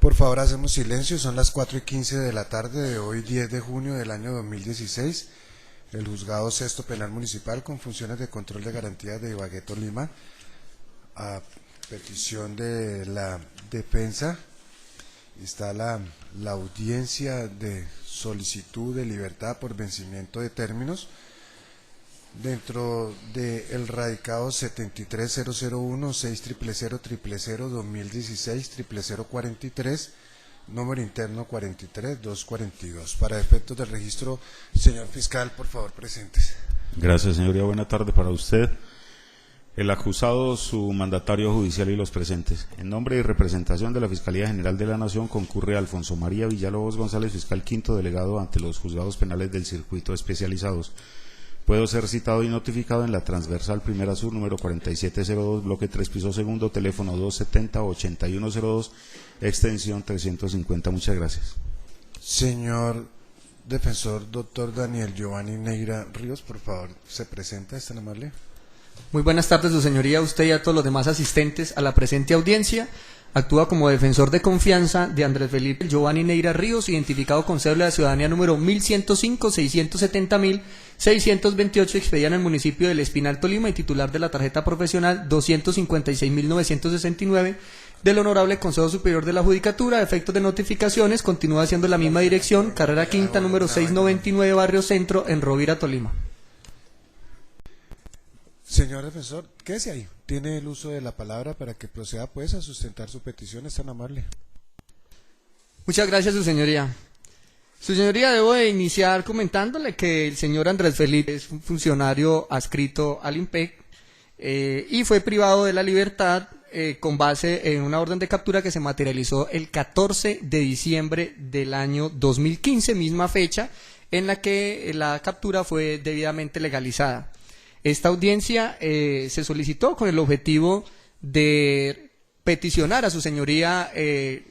Por favor, hacemos silencio. Son las 4:15 de la tarde de hoy, 10 de junio del año 2016. El Juzgado Sexto Penal Municipal, con funciones de control de garantías de Ibagué, Tolima, a petición de la defensa, está la audiencia de solicitud de libertad por vencimiento de términos dentro del radicado 73001 600000 2016 00043, número interno 43242. Para efectos del registro, señor fiscal, por favor, presentes. Gracias, señoría. Buena tarde para usted, el acusado, su mandatario judicial y los presentes. En nombre y representación de la Fiscalía General de la Nación concurre Alfonso María Villalobos González, fiscal quinto delegado ante los juzgados penales del circuito especializados. Puedo ser citado y notificado en la transversal Primera Sur, número 4702, bloque 3, piso segundo, teléfono 270-8102, extensión 350. Muchas gracias. Señor defensor, doctor Daniel Giovanni Neira Ríos, por favor, se presenta, ¿es tan amable? Muy buenas tardes, su señoría, a usted y a todos los demás asistentes a la presente audiencia. Actúa como defensor de confianza de Andrés Felipe Giovanni Neira Ríos, identificado con cédula de ciudadanía número 1105-670.628, expedida en el municipio del Espinal, Tolima, y titular de la tarjeta profesional 256.969 del Honorable Consejo Superior de la Judicatura. A efectos de notificaciones, continúa siendo la misma dirección, carrera quinta, número 699, Barrio Centro, en Rovira, Tolima. Señor defensor, quédese ahí. Tiene el uso de la palabra para que proceda pues a sustentar su petición, es tan amable. Muchas gracias, su señoría. Su señoría, debo de iniciar comentándole que el señor Andrés Felipe es un funcionario adscrito al IMPEC y fue privado de la libertad con base en una orden de captura que se materializó el 14 de diciembre del año 2015, misma fecha en la que la captura fue debidamente legalizada. Esta audiencia se solicitó con el objetivo de peticionar a su señoría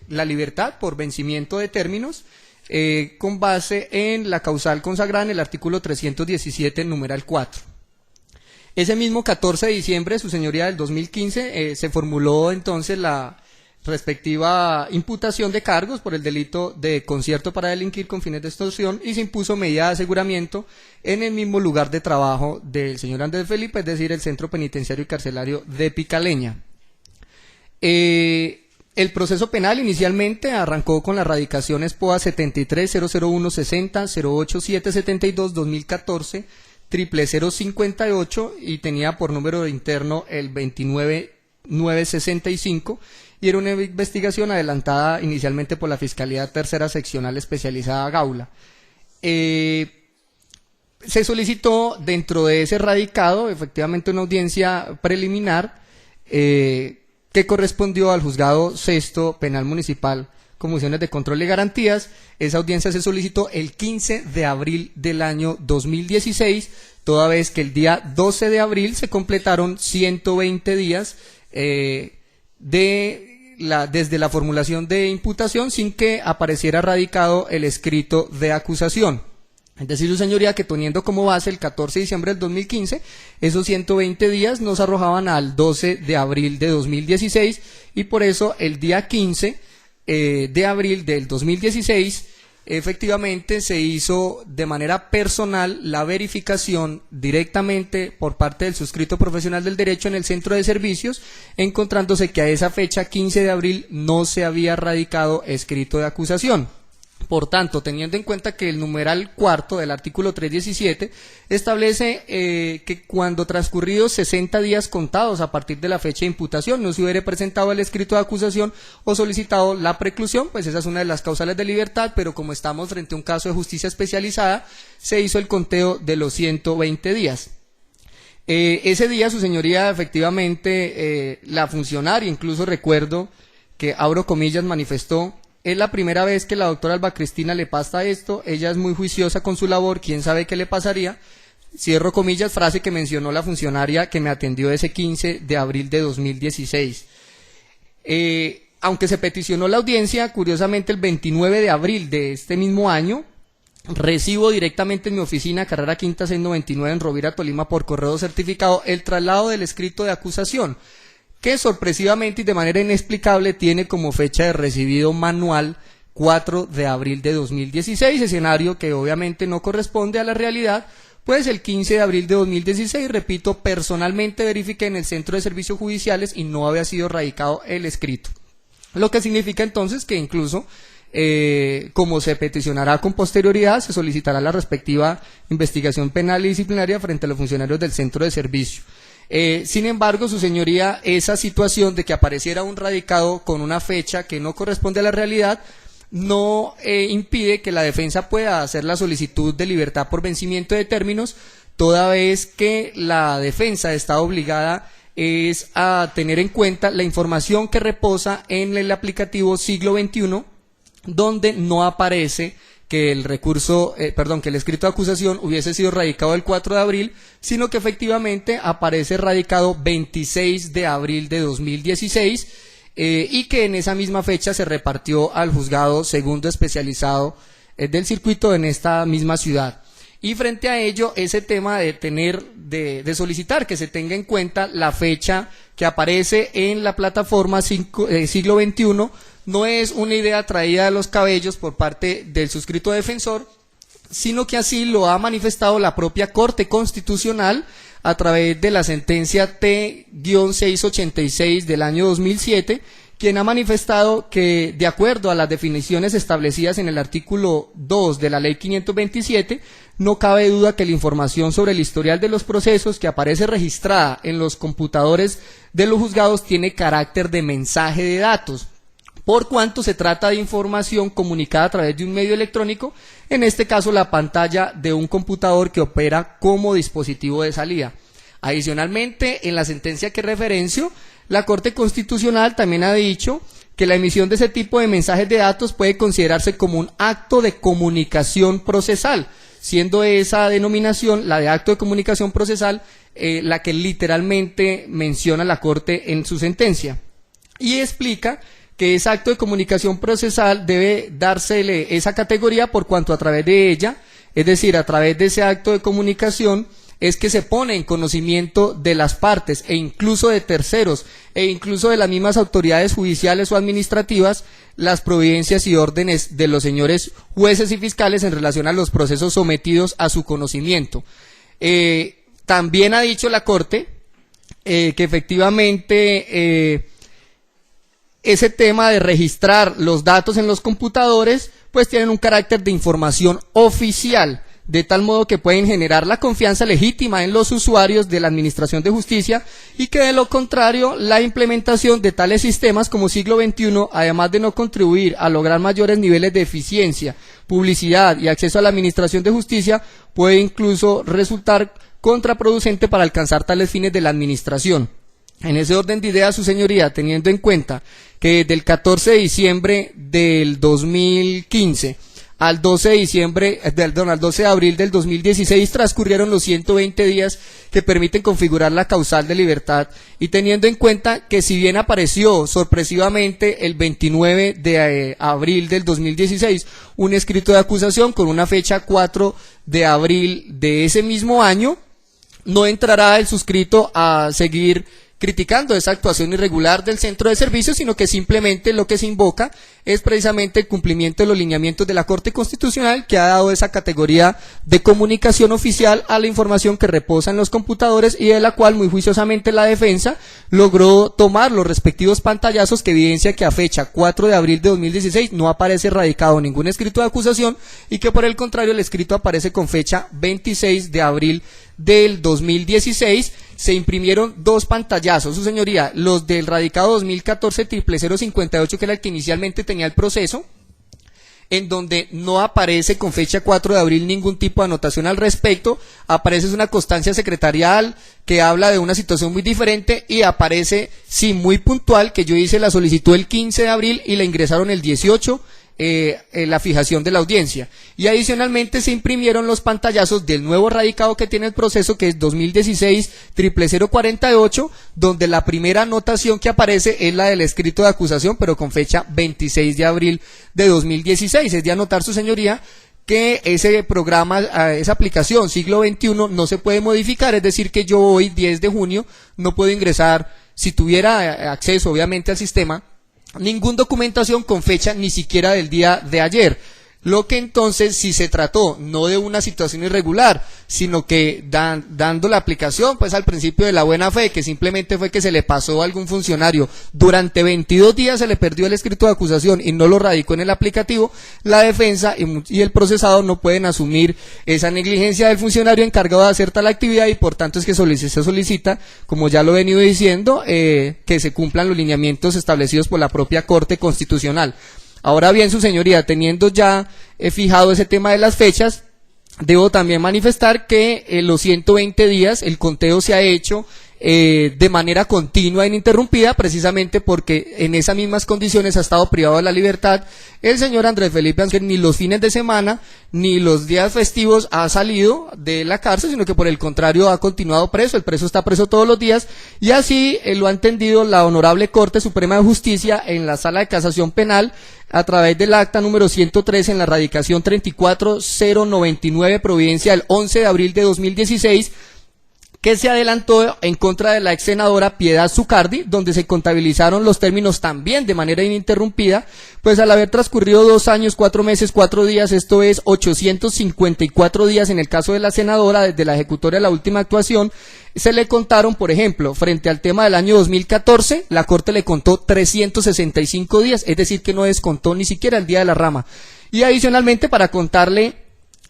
la libertad por vencimiento de términos con base en la causal consagrada en el artículo 317, numeral 4. Ese mismo 14 de diciembre, su señoría, del 2015, se formuló entonces la respectiva imputación de cargos por el delito de concierto para delinquir con fines de extorsión y se impuso medida de aseguramiento en el mismo lugar de trabajo del señor Andrés Felipe, es decir, el Centro Penitenciario y Carcelario de Picaleña. El proceso penal inicialmente arrancó con la radicación POA 73-001-60-08772-2014 00058 y tenía por número de interno el 29965 y era una investigación adelantada inicialmente por la Fiscalía Tercera Seccional Especializada Gaula. Se solicitó dentro de ese radicado efectivamente una audiencia preliminar que correspondió al Juzgado Sexto Penal Municipal con funciones de control y garantías. Esa audiencia se solicitó el 15 de abril del año 2016, toda vez que el día 12 de abril se completaron 120 días desde la formulación de imputación sin que apareciera radicado el escrito de acusación. Es decir, su señoría, que teniendo como base el 14 de diciembre del 2015, esos 120 días nos arrojaban al 12 de abril de 2016 y por eso el día 15 de abril del 2016 efectivamente se hizo de manera personal la verificación directamente por parte del suscrito profesional del derecho en el centro de servicios, encontrándose que a esa fecha 15 de abril no se había radicado escrito de acusación. Por tanto, teniendo en cuenta que el numeral cuarto del artículo 317 establece que cuando transcurridos 60 días contados a partir de la fecha de imputación no se hubiera presentado el escrito de acusación o solicitado la preclusión, pues esa es una de las causales de libertad, pero como estamos frente a un caso de justicia especializada, se hizo el conteo de los 120 días. Ese día, su señoría, efectivamente, la funcionaria, incluso recuerdo que, abro comillas, manifestó: es la primera vez que la doctora Alba Cristina le pasa esto, ella es muy juiciosa con su labor, quién sabe qué le pasaría. Cierro comillas, frase que mencionó la funcionaria que me atendió ese 15 de abril de 2016. Aunque se peticionó la audiencia, curiosamente el 29 de abril de este mismo año, recibo directamente en mi oficina, carrera quinta 699 en Rovira, Tolima, por correo certificado, el traslado del escrito de acusación. que sorpresivamente y de manera inexplicable tiene como fecha de recibido manual 4 de abril de 2016, escenario que obviamente no corresponde a la realidad, pues el 15 de abril de 2016, repito, personalmente verifiqué en el Centro de Servicios Judiciales y no había sido radicado el escrito. Lo que significa entonces que incluso, como se peticionará con posterioridad, se solicitará la respectiva investigación penal y disciplinaria frente a los funcionarios del Centro de Servicio. Sin embargo, su señoría, esa situación de que apareciera un radicado con una fecha que no corresponde a la realidad, no impide que la defensa pueda hacer la solicitud de libertad por vencimiento de términos, toda vez que la defensa está obligada es a tener en cuenta la información que reposa en el aplicativo Siglo XXI, donde no aparece que el recurso, que el escrito de acusación hubiese sido radicado el 4 de abril, sino que efectivamente aparece radicado 26 de abril de 2016, y que en esa misma fecha se repartió al juzgado segundo especializado del circuito en esta misma ciudad. Y frente a ello, ese tema de solicitar que se tenga en cuenta la fecha que aparece en la plataforma Siglo XXI no es una idea traída de los cabellos por parte del suscrito defensor, sino que así lo ha manifestado la propia Corte Constitucional a través de la sentencia T-686 del año 2007, quien ha manifestado que, de acuerdo a las definiciones establecidas en el artículo 2 de la Ley 527, no cabe duda que la información sobre el historial de los procesos que aparece registrada en los computadores de los juzgados tiene carácter de mensaje de datos, por cuanto se trata de información comunicada a través de un medio electrónico, en este caso la pantalla de un computador que opera como dispositivo de salida. Adicionalmente, en la sentencia que referencio, la Corte Constitucional también ha dicho que la emisión de ese tipo de mensajes de datos puede considerarse como un acto de comunicación procesal, siendo esa denominación, la de acto de comunicación procesal, la que literalmente menciona la Corte en su sentencia. Y explica que ese acto de comunicación procesal debe dársele esa categoría por cuanto a través de ella, es decir, a través de ese acto de comunicación, es que se pone en conocimiento de las partes e incluso de terceros e incluso de las mismas autoridades judiciales o administrativas las providencias y órdenes de los señores jueces y fiscales en relación a los procesos sometidos a su conocimiento. También ha dicho la Corte que efectivamente ese tema de registrar los datos en los computadores pues tienen un carácter de información oficial, de tal modo que pueden generar la confianza legítima en los usuarios de la Administración de Justicia y que de lo contrario la implementación de tales sistemas como Siglo XXI, además de no contribuir a lograr mayores niveles de eficiencia, publicidad y acceso a la Administración de Justicia, puede incluso resultar contraproducente para alcanzar tales fines de la Administración. En ese orden de ideas, su señoría, teniendo en cuenta que desde el 14 de diciembre del 2015 al 12 de abril del 2016 transcurrieron los 120 días que permiten configurar la causal de libertad, y teniendo en cuenta que si bien apareció sorpresivamente el 29 de abril del 2016 un escrito de acusación con una fecha 4 de abril de ese mismo año, no entrará el suscrito a seguir criticando esa actuación irregular del centro de servicios, sino que simplemente lo que se invoca es precisamente el cumplimiento de los lineamientos de la Corte Constitucional, que ha dado esa categoría de comunicación oficial a la información que reposa en los computadores y de la cual muy juiciosamente la defensa logró tomar los respectivos pantallazos que evidencia que a fecha 4 de abril de 2016 no aparece radicado ningún escrito de acusación y que por el contrario el escrito aparece con fecha 26 de abril del 2016. Se imprimieron dos pantallazos, su señoría, los del radicado 2014-00058, que era el que inicialmente tenía el proceso, en donde no aparece con fecha 4 de abril ningún tipo de anotación al respecto, aparece una constancia secretarial que habla de una situación muy diferente y aparece, sí, muy puntual, que yo hice la solicitud el 15 de abril y la ingresaron el 18, la fijación de la audiencia, y adicionalmente se imprimieron los pantallazos del nuevo radicado que tiene el proceso, que es 2016-00048, donde la primera anotación que aparece es la del escrito de acusación, pero con fecha 26 de abril de 2016. Es de anotar, su señoría, que ese programa, esa aplicación Siglo XXI no se puede modificar, es decir que yo hoy 10 de junio no puedo ingresar si tuviera acceso obviamente al sistema, ninguna documentación con fecha ni siquiera del día de ayer. Lo que entonces, si se trató no de una situación irregular, sino que dando la aplicación pues al principio de la buena fe, que simplemente fue que se le pasó a algún funcionario, durante 22 días se le perdió el escrito de acusación y no lo radicó en el aplicativo, la defensa y el procesado no pueden asumir esa negligencia del funcionario encargado de hacer tal actividad, y por tanto es que se solicita, como ya lo he venido diciendo, que se cumplan los lineamientos establecidos por la propia Corte Constitucional. Ahora bien, su señoría, teniendo ya fijado ese tema de las fechas, debo también manifestar que los 120 días el conteo se ha hecho de manera continua e ininterrumpida, precisamente porque en esas mismas condiciones ha estado privado de la libertad el señor Andrés Felipe Ansúrez. Ni los fines de semana ni los días festivos ha salido de la cárcel, sino que por el contrario ha continuado preso. El preso está preso todos los días, y así lo ha entendido la Honorable Corte Suprema de Justicia en la Sala de Casación Penal a través del acta número 103 en la radicación 34099, providencia del 11 de abril de 2016, que se adelantó en contra de la ex senadora Piedad Zucardi, donde se contabilizaron los términos también de manera ininterrumpida, pues al haber transcurrido 2 años, 4 meses, 4 días, esto es 854 días en el caso de la senadora, desde la ejecutoria de la última actuación, se le contaron, por ejemplo, frente al tema del año 2014, la Corte le contó 365 días, es decir, que no descontó ni siquiera el día de la rama. Y adicionalmente, para contarle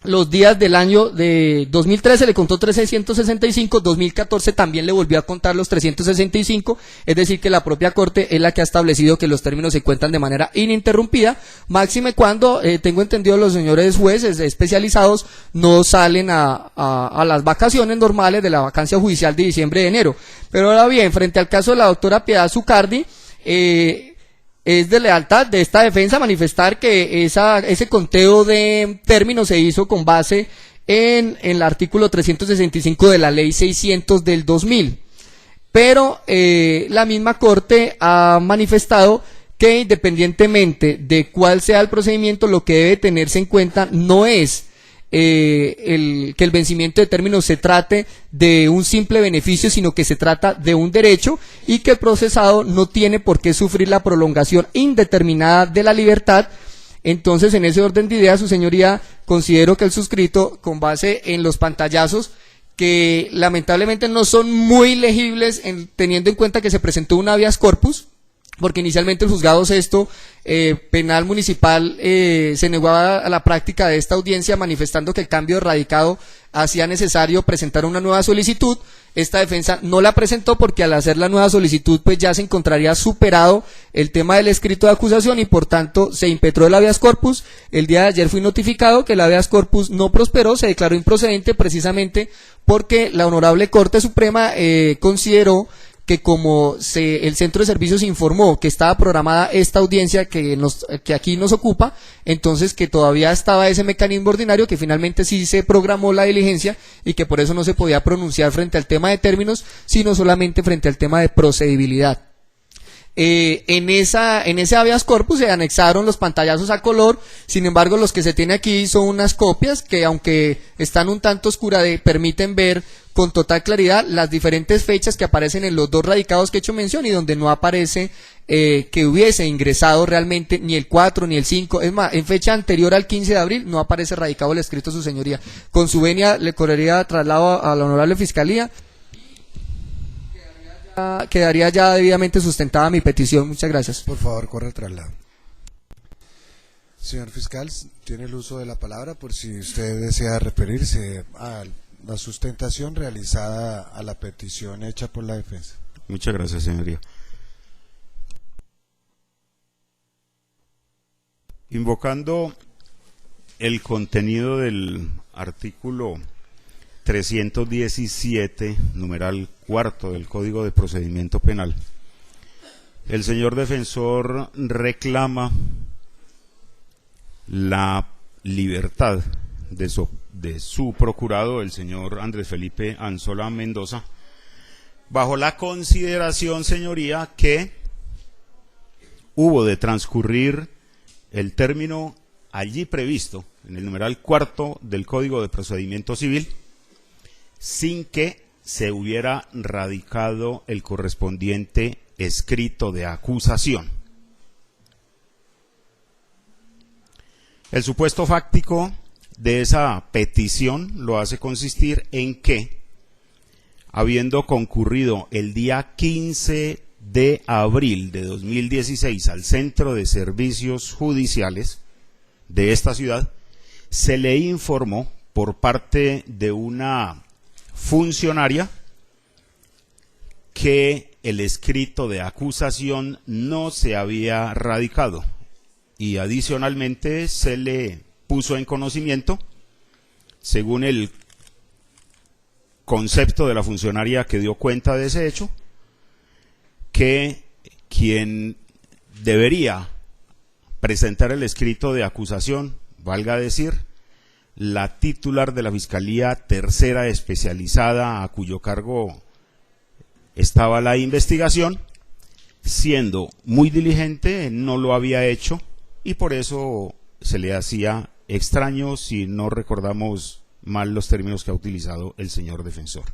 los días del año de 2013 le contó 365, 2014 también le volvió a contar los 365, es decir que la propia Corte es la que ha establecido que los términos se cuentan de manera ininterrumpida, máxime cuando, tengo entendido, los señores jueces especializados no salen a las vacaciones normales de la vacancia judicial de diciembre de enero. Pero ahora bien, frente al caso de la doctora Piedad Zucardi, es de lealtad de esta defensa manifestar que ese conteo de términos se hizo con base en el artículo 365 de la ley 600 del 2000. Pero la misma Corte ha manifestado que independientemente de cuál sea el procedimiento, lo que debe tenerse en cuenta no es que el vencimiento de términos se trate de un simple beneficio, sino que se trata de un derecho, y que el procesado no tiene por qué sufrir la prolongación indeterminada de la libertad. Entonces, en ese orden de ideas, su señoría, considero que el suscrito, con base en los pantallazos, que lamentablemente no son muy legibles, teniendo en cuenta que se presentó un habeas corpus, porque inicialmente el juzgado sexto penal municipal se negó a la práctica de esta audiencia, manifestando que el cambio de radicado hacía necesario presentar una nueva solicitud. Esta defensa no la presentó porque al hacer la nueva solicitud pues ya se encontraría superado el tema del escrito de acusación, y por tanto se impetró el habeas corpus. El día de ayer fui notificado que el habeas corpus no prosperó, se declaró improcedente precisamente porque la Honorable Corte Suprema consideró que como el Centro de Servicios informó que estaba programada esta audiencia que aquí nos ocupa, entonces que todavía estaba ese mecanismo ordinario, que finalmente sí se programó la diligencia y que por eso no se podía pronunciar frente al tema de términos, sino solamente frente al tema de procedibilidad. En ese habeas corpus se anexaron los pantallazos a color. Sin embargo, los que se tiene aquí son unas copias que, aunque están un tanto oscuras, permiten ver con total claridad las diferentes fechas que aparecen en los dos radicados que he hecho mención, y donde no aparece que hubiese ingresado realmente ni el 4 ni el 5. Es más, en fecha anterior al 15 de abril no aparece radicado el escrito de su señoría. Con su venia le correría traslado a la Honorable Fiscalía. Quedaría ya debidamente sustentada mi petición. Muchas gracias. Por favor, corre el traslado. Señor fiscal, tiene el uso de la palabra por si usted desea referirse a la sustentación realizada a la petición hecha por la defensa. Muchas gracias, señoría. Invocando el contenido del artículo 317, numeral cuarto del Código de Procedimiento Penal, el señor defensor reclama la libertad de su procurado, el señor Andrés Felipe Anzola Mendoza, bajo la consideración, señoría, que hubo de transcurrir el término allí previsto en el numeral cuarto del Código de Procedimiento Civil sin que se hubiera radicado el correspondiente escrito de acusación. El supuesto fáctico de esa petición lo hace consistir en que, habiendo concurrido el día 15 de abril de 2016 al Centro de Servicios Judiciales de esta ciudad, se le informó por parte de una funcionaria que el escrito de acusación no se había radicado y adicionalmente se le puso en conocimiento, según el concepto de la funcionaria que dio cuenta de ese hecho, que quien debería presentar el escrito de acusación, valga decir, la titular de la Fiscalía Tercera Especializada a cuyo cargo estaba la investigación, siendo muy diligente, no lo había hecho y por eso se le hacía extraño si no recordamos mal los términos que ha utilizado el señor defensor.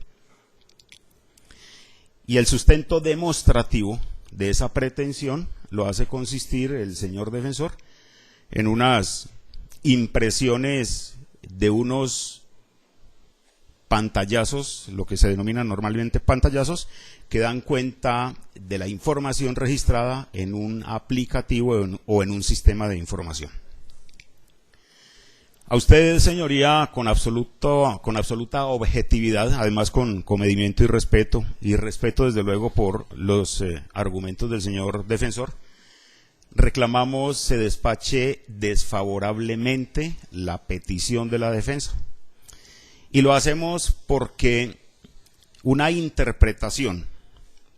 Y el sustento demostrativo de esa pretensión lo hace consistir el señor defensor en unas impresiones de unos pantallazos, lo que se denominan normalmente pantallazos, que dan cuenta de la información registrada en un aplicativo o en un sistema de información. A usted, señoría, con absoluta objetividad, además con comedimiento y respeto desde luego por los argumentos del señor defensor, reclamamos se despache desfavorablemente la petición de la defensa. Y lo hacemos porque una interpretación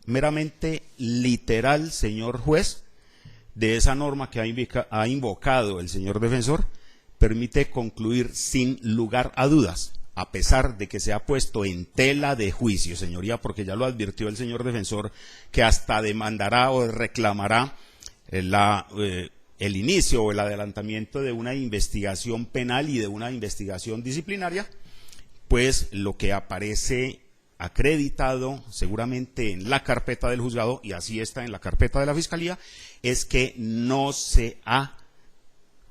meramente literal, señor juez, de esa norma que ha invocado el señor defensor, permite concluir sin lugar a dudas, a pesar de que se ha puesto en tela de juicio, señoría, porque ya lo advirtió el señor defensor, que hasta demandará o reclamará el inicio o el adelantamiento de una investigación penal y de una investigación disciplinaria, pues lo que aparece acreditado seguramente en la carpeta del juzgado, y así está en la carpeta de la Fiscalía, es que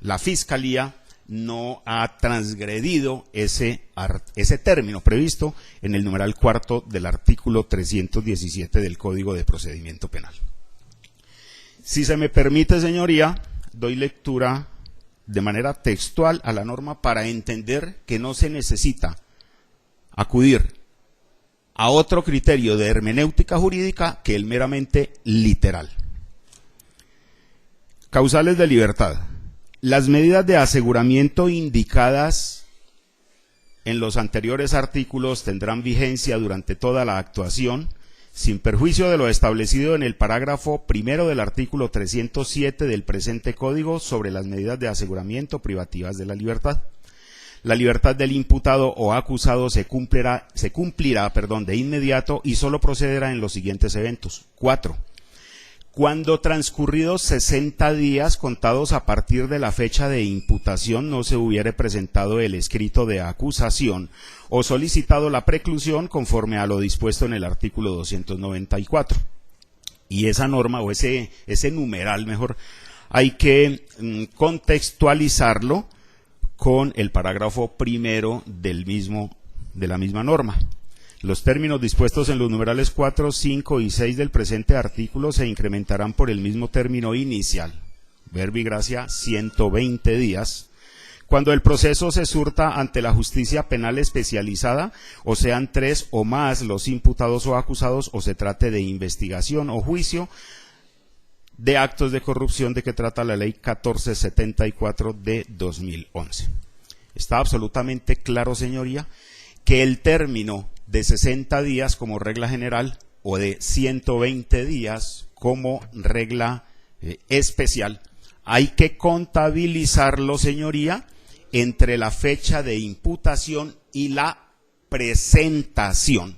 la Fiscalía no ha transgredido ese término previsto en el numeral cuarto del artículo 317 del Código de Procedimiento Penal. Si se me permite, señoría, doy lectura de manera textual a la norma para entender que no se necesita acudir a otro criterio de hermenéutica jurídica que el meramente literal. Causales de libertad. Las medidas de aseguramiento indicadas en los anteriores artículos tendrán vigencia durante toda la actuación, sin perjuicio de lo establecido en el parágrafo primero del artículo 307 del presente Código sobre las medidas de aseguramiento privativas de la libertad. La libertad del imputado o acusado se cumplirá de inmediato y solo procederá en los siguientes eventos. 4. Cuando transcurridos 60 días contados a partir de la fecha de imputación no se hubiere presentado el escrito de acusación o solicitado la preclusión conforme a lo dispuesto en el artículo 294. Y esa norma, o ese numeral mejor, hay que contextualizarlo con el parágrafo primero de la misma norma. Los términos dispuestos en los numerales 4, 5 y 6 del presente artículo se incrementarán por el mismo término inicial, verbo y gracia, 120 días, cuando el proceso se surta ante la justicia penal especializada, o sean 3 o más los imputados o acusados, o se trate de investigación o juicio de actos de corrupción de que trata la ley 1474 de 2011. Está absolutamente claro, señoría, que el término de 60 días como regla general o de 120 días como regla especial, hay que contabilizarlo, señoría, entre la fecha de imputación y la presentación.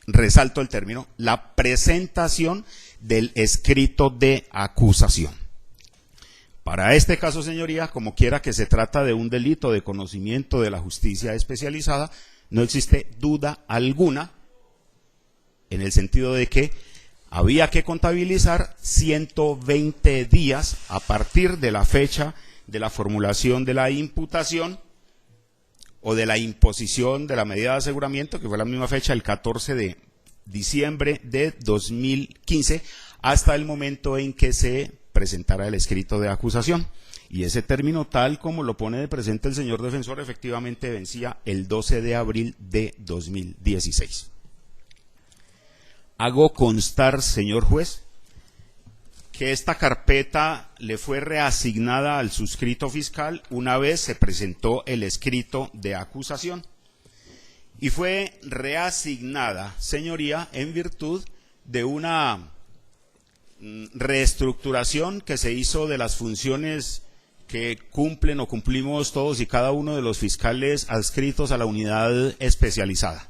Resalto el término, la presentación del escrito de acusación. Para este caso, señoría, como quiera que se trata de un delito de conocimiento de la justicia especializada, no existe duda alguna en el sentido de que había que contabilizar 120 días a partir de la fecha de la formulación de la imputación o de la imposición de la medida de aseguramiento, que fue la misma fecha, el 14 de diciembre de 2015, hasta el momento en que se presentara el escrito de acusación. Y ese término, tal como lo pone de presente el señor defensor, efectivamente vencía el 12 de abril de 2016. Hago constar, señor juez, que esta carpeta le fue reasignada al suscrito fiscal una vez se presentó el escrito de acusación. Y fue reasignada, señoría, en virtud de una reestructuración que se hizo de las funciones que cumplen o cumplimos todos y cada uno de los fiscales adscritos a la unidad especializada.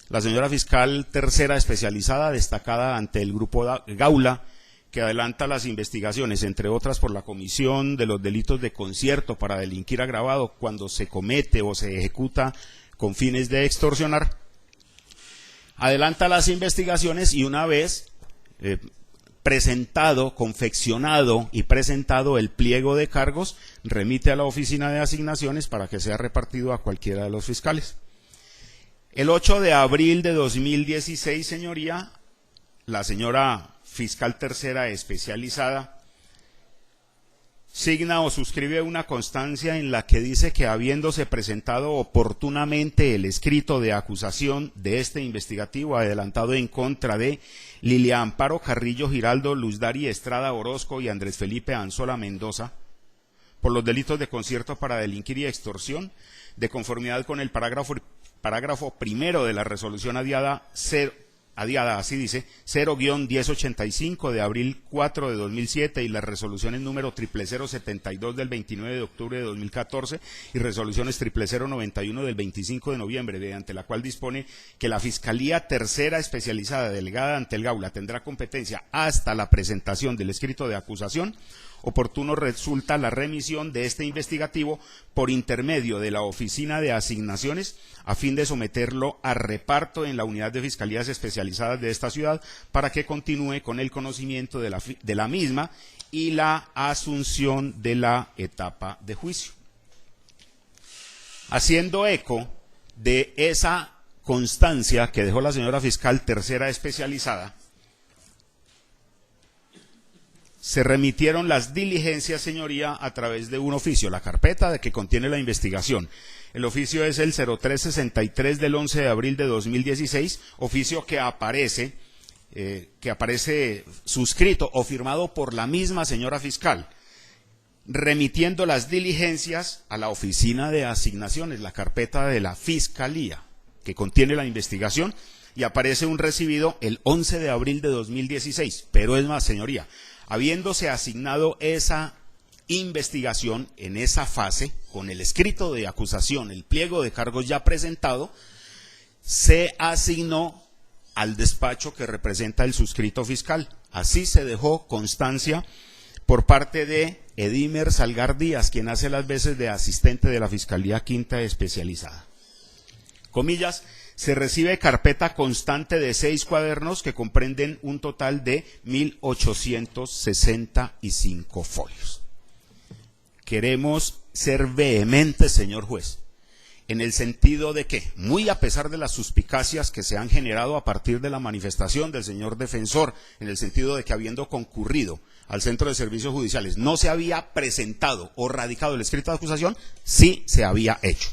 La señora fiscal tercera especializada, destacada ante el grupo Gaula, que adelanta las investigaciones, entre otras por la comisión de los delitos de concierto para delinquir agravado cuando se comete o se ejecuta con fines de extorsionar, adelanta las investigaciones y una vez presentado, confeccionado y presentado el pliego de cargos, remite a la oficina de asignaciones para que sea repartido a cualquiera de los fiscales. El 8 de abril de 2016, señoría, la señora fiscal tercera especializada signa o suscribe una constancia en la que dice que habiéndose presentado oportunamente el escrito de acusación de este investigativo adelantado en contra de Lilia Amparo Carrillo Giraldo, Luz Dari Estrada Orozco y Andrés Felipe Anzola Mendoza por los delitos de concierto para delinquir y extorsión, de conformidad con el parágrafo primero de la resolución adiada, así dice, 0-1085 de abril 4 de 2007 y las resoluciones número 00072 del 29 de octubre de 2014 y resoluciones 00091 del 25 de noviembre, mediante la cual dispone que la Fiscalía Tercera Especializada delegada ante el Gaula tendrá competencia hasta la presentación del escrito de acusación. Oportuno resulta la remisión de este investigativo por intermedio de la Oficina de Asignaciones a fin de someterlo a reparto en la unidad de fiscalías especializadas de esta ciudad para que continúe con el conocimiento de la misma y la asunción de la etapa de juicio. Haciendo eco de esa constancia que dejó la señora fiscal tercera especializada, se remitieron las diligencias, señoría, a través de un oficio, la carpeta de que contiene la investigación. El oficio es el 0363 del 11 de abril de 2016, oficio que aparece suscrito o firmado por la misma señora fiscal, remitiendo las diligencias a la oficina de asignaciones, la carpeta de la fiscalía que contiene la investigación, y aparece un recibido el 11 de abril de 2016. Pero es más, señoría, habiéndose asignado esa investigación en esa fase, con el escrito de acusación, el pliego de cargos ya presentado, se asignó al despacho que representa el suscrito fiscal. Así se dejó constancia por parte de Edimer Salgar Díaz, quien hace las veces de asistente de la Fiscalía Quinta Especializada. Comillas, se recibe carpeta constante de 6 cuadernos que comprenden un total de 1.865 folios. Queremos ser vehementes, señor juez, en el sentido de que, muy a pesar de las suspicacias que se han generado a partir de la manifestación del señor defensor, en el sentido de que habiendo concurrido al Centro de Servicios Judiciales no se había presentado o radicado el escrito de acusación, sí se había hecho.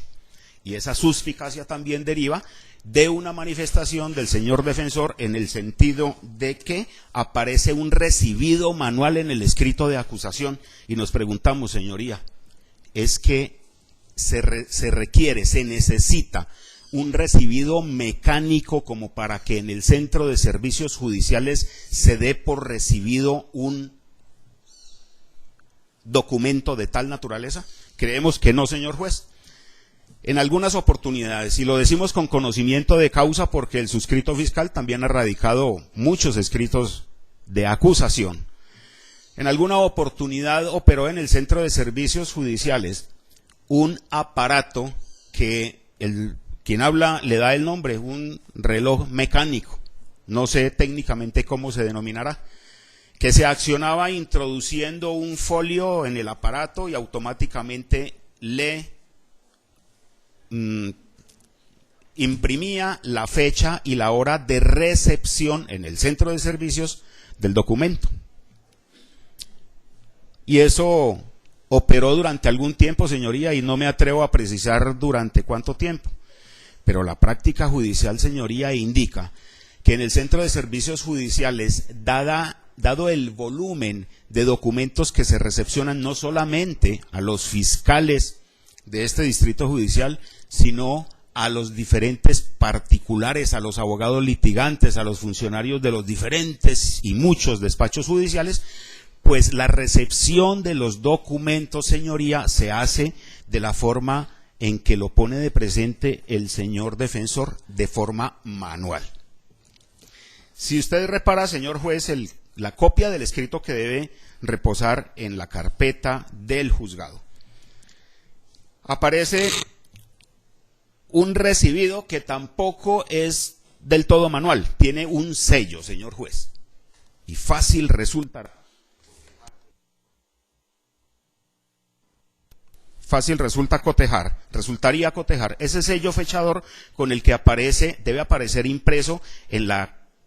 Y esa suspicacia también deriva de una manifestación del señor defensor en el sentido de que aparece un recibido manual en el escrito de acusación y nos preguntamos, señoría, ¿es que se necesita un recibido mecánico como para que en el Centro de Servicios Judiciales se dé por recibido un documento de tal naturaleza? Creemos que no, señor juez. En algunas oportunidades, y lo decimos con conocimiento de causa porque el suscrito fiscal también ha radicado muchos escritos de acusación, en alguna oportunidad operó en el Centro de Servicios Judiciales un aparato que quien habla le da el nombre, un reloj mecánico, no sé técnicamente cómo se denominará, que se accionaba introduciendo un folio en el aparato y automáticamente le imprimía la fecha y la hora de recepción en el centro de servicios del documento. Y eso operó durante algún tiempo, señoría, y no me atrevo a precisar durante cuánto tiempo. Pero la práctica judicial, señoría, indica que en el centro de servicios judiciales, dado el volumen de documentos que se recepcionan no solamente a los fiscales de este distrito judicial, sino a los diferentes particulares, a los abogados litigantes, a los funcionarios de los diferentes y muchos despachos judiciales, pues la recepción de los documentos, señoría, se hace de la forma en que lo pone de presente el señor defensor, de forma manual. Si usted repara, señor juez, la copia del escrito que debe reposar en la carpeta del juzgado, aparece un recibido que tampoco es del todo manual, tiene un sello, señor juez, y fácil resultará resultaría cotejar ese sello fechador con el que debe aparecer impreso en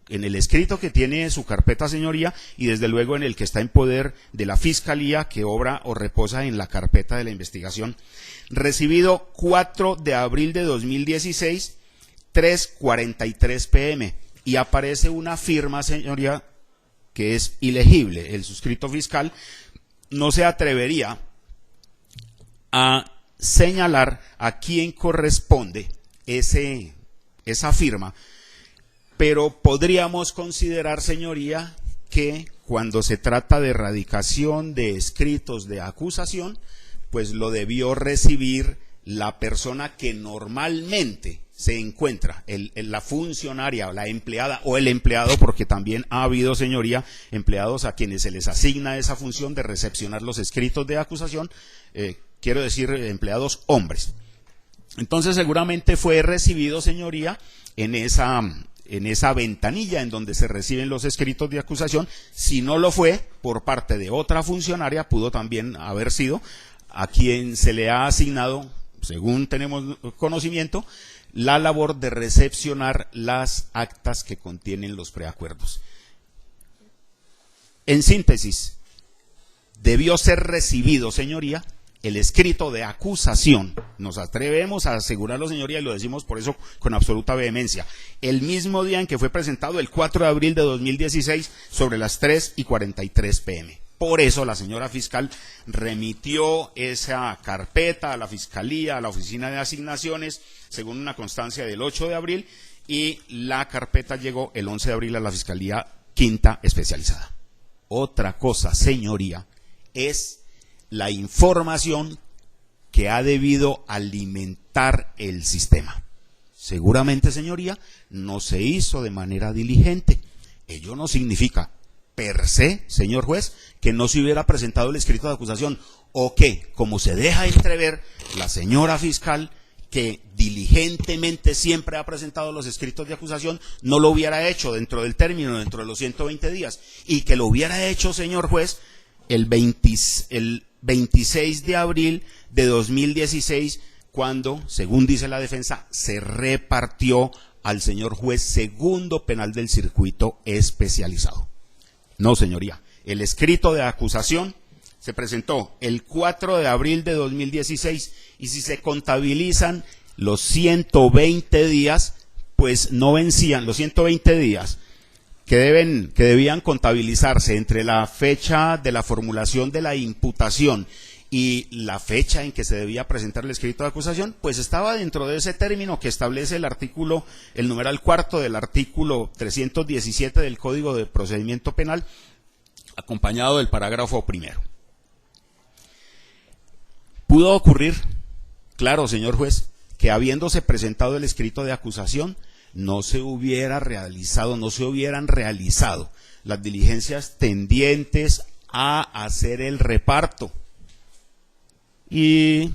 el escrito que tiene su carpeta, señoría, y desde luego en el que está en poder de la fiscalía que obra o reposa en la carpeta de la investigación. Recibido 4 de abril de 2016, 3:43 p.m. y aparece una firma, señoría, que es ilegible. El suscrito fiscal no se atrevería a señalar a quién corresponde esa firma, pero podríamos considerar, señoría, que cuando se trata de erradicación de escritos de acusación, pues lo debió recibir la persona que normalmente se encuentra, la funcionaria, la empleada o el empleado, porque también ha habido, señoría, empleados a quienes se les asigna esa función de recepcionar los escritos de acusación, quiero decir empleados hombres. Entonces seguramente fue recibido, señoría, en esa ventanilla en donde se reciben los escritos de acusación. Si no lo fue por parte de otra funcionaria, pudo también haber sido a quien se le ha asignado, según tenemos conocimiento, la labor de recepcionar las actas que contienen los preacuerdos. En síntesis, debió ser recibido, señoría, el escrito de acusación, nos atrevemos a asegurarlo, señoría, y lo decimos por eso con absoluta vehemencia, el mismo día en que fue presentado, el 4 de abril de 2016, sobre las 3:43 p.m. Por eso la señora fiscal remitió esa carpeta a la fiscalía, a la oficina de asignaciones, según una constancia del 8 de abril, y la carpeta llegó el 11 de abril a la Fiscalía Quinta Especializada. Otra cosa, señoría, es la información que ha debido alimentar el sistema. Seguramente, señoría, no se hizo de manera diligente. Ello no significa per se, señor juez, que no se hubiera presentado el escrito de acusación, o que, como se deja entrever, la señora fiscal, que diligentemente siempre ha presentado los escritos de acusación, no lo hubiera hecho dentro del término, dentro de los 120 días, y que lo hubiera hecho, señor juez, el 26 de abril de 2016, cuando, según dice la defensa, se repartió al señor juez segundo penal del circuito especializado. No, señoría, el escrito de acusación se presentó el 4 de abril de 2016 y si se contabilizan los 120 días, pues no vencían los 120 días que debían contabilizarse entre la fecha de la formulación de la imputación y la fecha en que se debía presentar el escrito de acusación, pues estaba dentro de ese término que establece el numeral cuarto del artículo 317 del Código de Procedimiento Penal, acompañado del parágrafo primero. Pudo ocurrir, claro, señor juez, que habiéndose presentado el escrito de acusación, no se hubieran realizado las diligencias tendientes a hacer el reparto. Y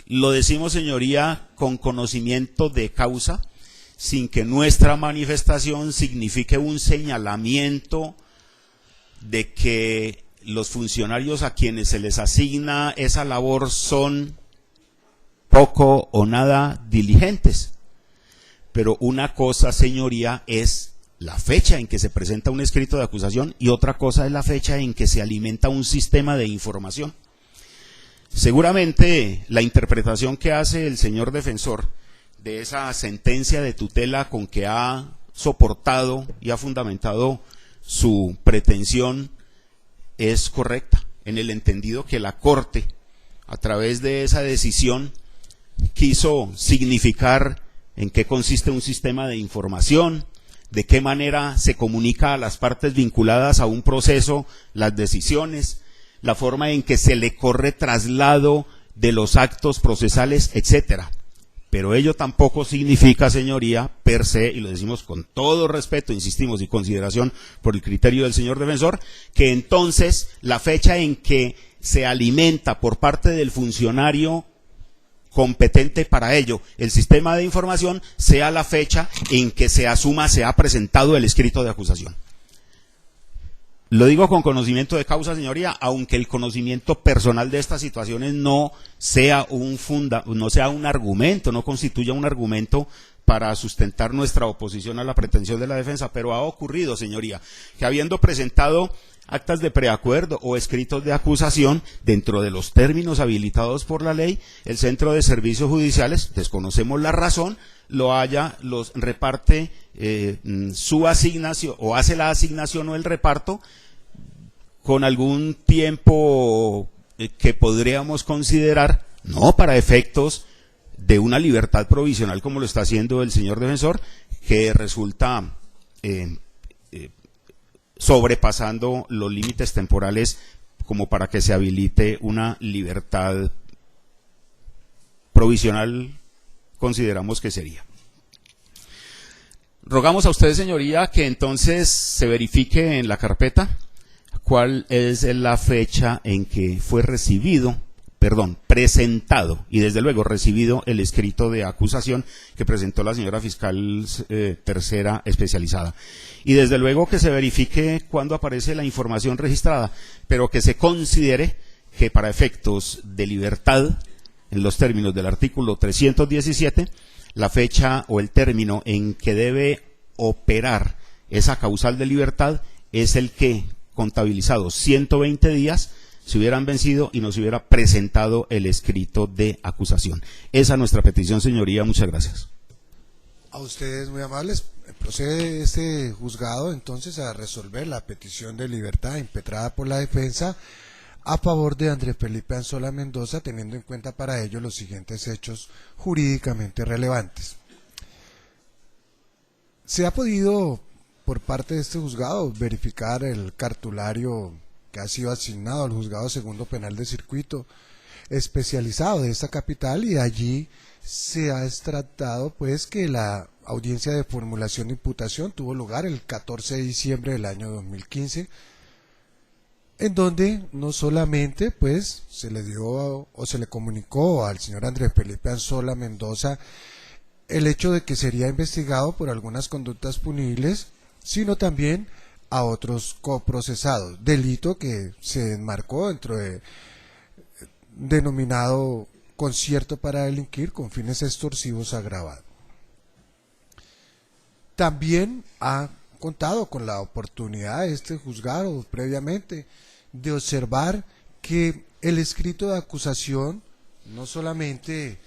lo decimos, señoría, con conocimiento de causa, sin que nuestra manifestación signifique un señalamiento de que los funcionarios a quienes se les asigna esa labor son poco o nada diligentes. Pero una cosa, señoría, es la fecha en que se presenta un escrito de acusación y otra cosa es la fecha en que se alimenta un sistema de información. Seguramente la interpretación que hace el señor defensor de esa sentencia de tutela con que ha soportado y ha fundamentado su pretensión es correcta, en el entendido que la Corte, a través de esa decisión, quiso significar en qué consiste un sistema de información, de qué manera se comunica a las partes vinculadas a un proceso las decisiones, la forma en que se le corre traslado de los actos procesales, etcétera. Pero ello tampoco significa, señoría, per se, y lo decimos con todo respeto, insistimos, y consideración por el criterio del señor defensor, que entonces la fecha en que se alimenta por parte del funcionario competente para ello el sistema de información sea la fecha en que se asuma se ha presentado el escrito de acusación. Lo digo con conocimiento de causa, señoría, aunque el conocimiento personal de estas situaciones no sea un argumento, no constituya un argumento para sustentar nuestra oposición a la pretensión de la defensa, pero ha ocurrido, señoría, que habiendo presentado actas de preacuerdo o escritos de acusación dentro de los términos habilitados por la ley, el Centro de Servicios Judiciales, desconocemos la razón, los reparte su asignación o hace la asignación o el reparto con algún tiempo que podríamos considerar, no para efectos de una libertad provisional como lo está haciendo el señor defensor, que resulta sobrepasando los límites temporales como para que se habilite una libertad provisional, consideramos que sería. Rogamos a usted, señoría, que entonces se verifique en la carpeta cuál es la fecha en que fue presentado y desde luego recibido el escrito de acusación que presentó la señora fiscal tercera especializada. Y desde luego que se verifique cuándo aparece la información registrada, pero que se considere que para efectos de libertad, en los términos del artículo 317, la fecha o el término en que debe operar esa causal de libertad es el que, contabilizados 120 días, se hubieran vencido y nos hubiera presentado el escrito de acusación. Esa es nuestra petición, señoría. Muchas gracias. A ustedes muy amables. Procede este juzgado entonces a resolver la petición de libertad impetrada por la defensa a favor de Andrés Felipe Anzola Mendoza, teniendo en cuenta para ello los siguientes hechos jurídicamente relevantes. Se ha podido, por parte de este juzgado, verificar el cartulario que ha sido asignado al Juzgado Segundo Penal de Circuito especializado de esta capital, y allí se ha extractado pues que la audiencia de formulación de imputación tuvo lugar el 14 de diciembre del año 2015, en donde no solamente pues se le dio o se le comunicó al señor Andrés Felipe Anzola Mendoza el hecho de que sería investigado por algunas conductas punibles, sino también a otros coprocesados, delito que se enmarcó dentro de denominado concierto para delinquir con fines extorsivos agravados. También ha contado con la oportunidad de este juzgado previamente de observar que el escrito de acusación no solamente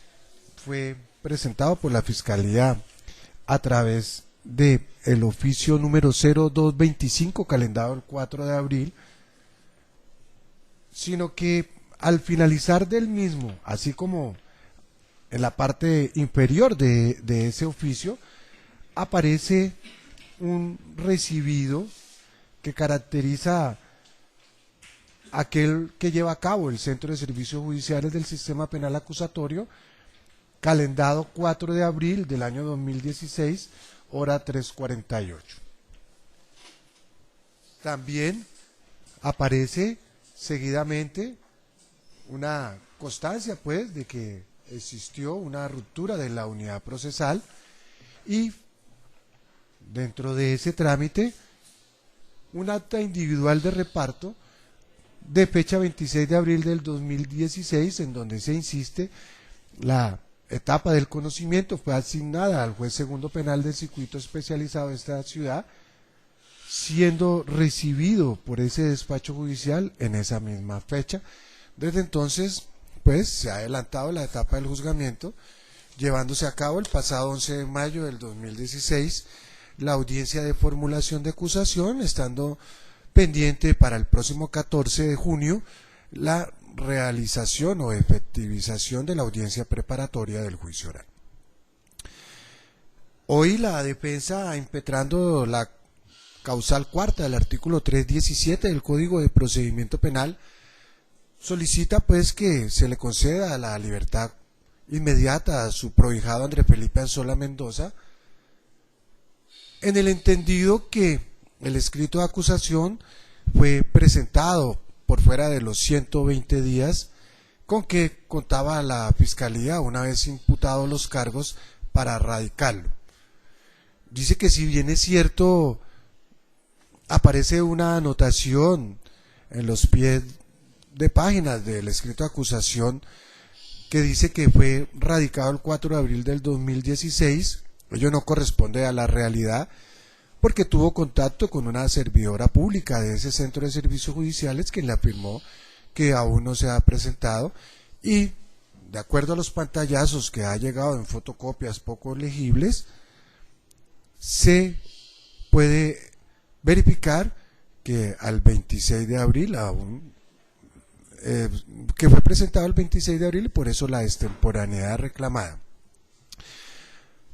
fue presentado por la Fiscalía a través de el oficio número 0225 calendado el 4 de abril, sino que al finalizar del mismo, así como en la parte inferior de ese oficio, aparece un recibido que caracteriza aquel que lleva a cabo el Centro de Servicios Judiciales del Sistema Penal Acusatorio, calendado 4 de abril del año 2016, hora 3:48. También aparece seguidamente una constancia pues de que existió una ruptura de la unidad procesal y dentro de ese trámite un acta individual de reparto de fecha 26 de abril del 2016 en donde se insiste la etapa del conocimiento fue asignada al juez segundo penal del circuito especializado de esta ciudad, siendo recibido por ese despacho judicial en esa misma fecha. Desde entonces, pues, se ha adelantado la etapa del juzgamiento, llevándose a cabo el pasado 11 de mayo del 2016 la audiencia de formulación de acusación, estando pendiente para el próximo 14 de junio la realización o efectivización de la audiencia preparatoria del juicio oral. Hoy la defensa, impetrando la causal cuarta del artículo 317 del Código de Procedimiento Penal, solicita pues que se le conceda la libertad inmediata a su prohijado Andrés Felipe Anzola Mendoza, en el entendido que el escrito de acusación fue presentado por fuera de los 120 días con que contaba la Fiscalía una vez imputados los cargos para radicarlo. Dice que si bien es cierto, aparece una anotación en los pies de páginas del escrito de acusación que dice que fue radicado el 4 de abril del 2016, ello no corresponde a la realidad, porque tuvo contacto con una servidora pública de ese centro de servicios judiciales quien le afirmó que aún no se ha presentado y, de acuerdo a los pantallazos que ha llegado en fotocopias poco legibles, se puede verificar que al 26 de abril aún que fue presentado el 26 de abril y por eso la extemporaneidad reclamada.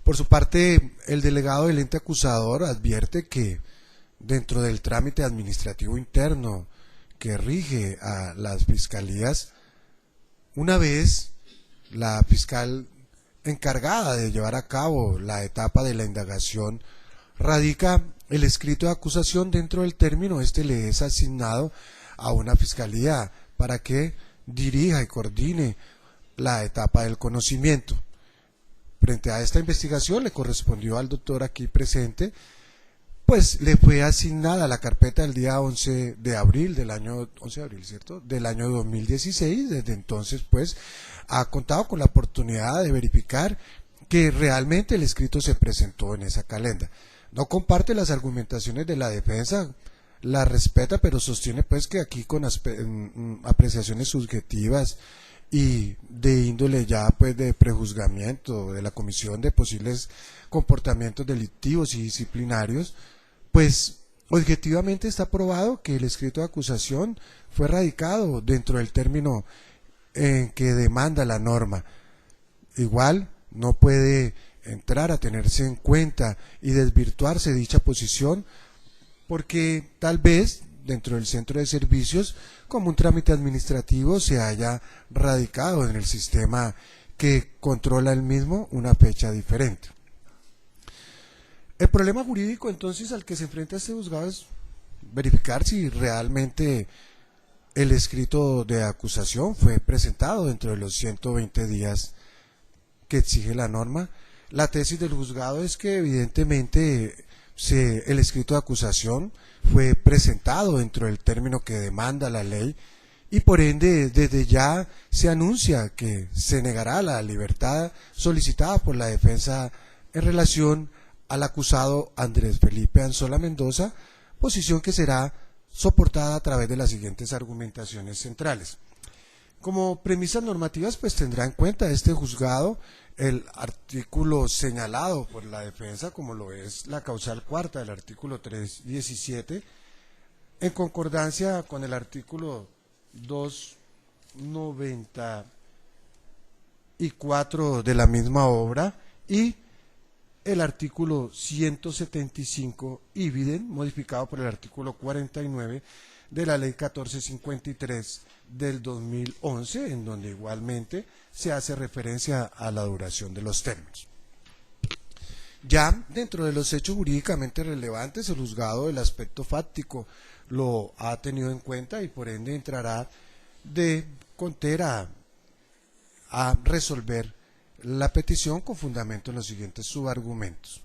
Por su parte, el delegado del ente acusador advierte que dentro del trámite administrativo interno que rige a las fiscalías, una vez la fiscal encargada de llevar a cabo la etapa de la indagación radica el escrito de acusación dentro del término, este le es asignado a una fiscalía para que dirija y coordine la etapa del conocimiento. Frente a esta investigación le correspondió al doctor aquí presente, pues le fue asignada la carpeta el día 11 de abril del año, 11 de abril, ¿cierto? Del año 2016, desde entonces pues ha contado con la oportunidad de verificar que realmente el escrito se presentó en esa calenda. No comparte las argumentaciones de la defensa, la respeta, pero sostiene pues que aquí con apreciaciones subjetivas y de índole ya pues de prejuzgamiento de la comisión de posibles comportamientos delictivos y disciplinarios, pues objetivamente está probado que el escrito de acusación fue radicado dentro del término en que demanda la norma. Igual no puede entrar a tenerse en cuenta y desvirtuarse dicha posición porque tal vez dentro del centro de servicios como un trámite administrativo se haya radicado en el sistema que controla el mismo una fecha diferente. El problema jurídico entonces al que se enfrenta este juzgado es verificar si realmente el escrito de acusación fue presentado dentro de los 120 días que exige la norma. La tesis del juzgado es que evidentemente el escrito de acusación fue presentado dentro del término que demanda la ley y por ende desde ya se anuncia que se negará la libertad solicitada por la defensa en relación al acusado Andrés Felipe Anzola Mendoza, posición que será soportada a través de las siguientes argumentaciones centrales. Como premisas normativas pues tendrá en cuenta este juzgado el artículo señalado por la defensa, como lo es la causal cuarta del artículo 317, en concordancia con el artículo 294 de la misma obra y el artículo 175 ibidem, modificado por el artículo 49 de la ley 1453 del 2011, en donde igualmente se hace referencia a la duración de los términos. Ya dentro de los hechos jurídicamente relevantes, el juzgado del aspecto fáctico lo ha tenido en cuenta y por ende entrará de contera a resolver la petición con fundamento en los siguientes subargumentos.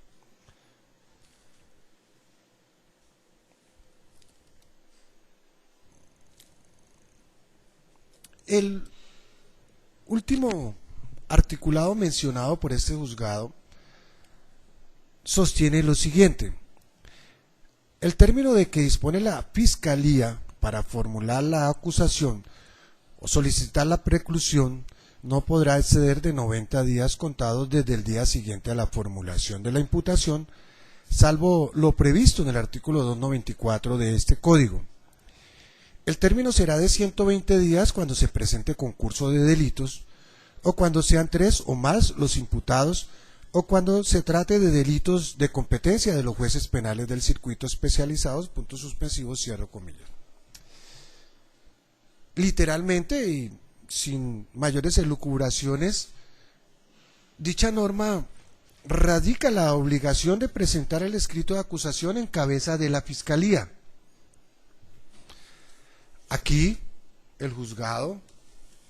El último articulado mencionado por este juzgado sostiene lo siguiente: el término de que dispone la Fiscalía para formular la acusación o solicitar la preclusión no podrá exceder de 90 días contados desde el día siguiente a la formulación de la imputación, salvo lo previsto en el artículo 294 de este Código. El término será de 120 días cuando se presente concurso de delitos, o cuando sean 3 o más los imputados, o cuando se trate de delitos de competencia de los jueces penales del circuito especializados, puntos suspensivos, cierro comillas. Literalmente y sin mayores elucubraciones, dicha norma radica la obligación de presentar el escrito de acusación en cabeza de la Fiscalía. Aquí el juzgado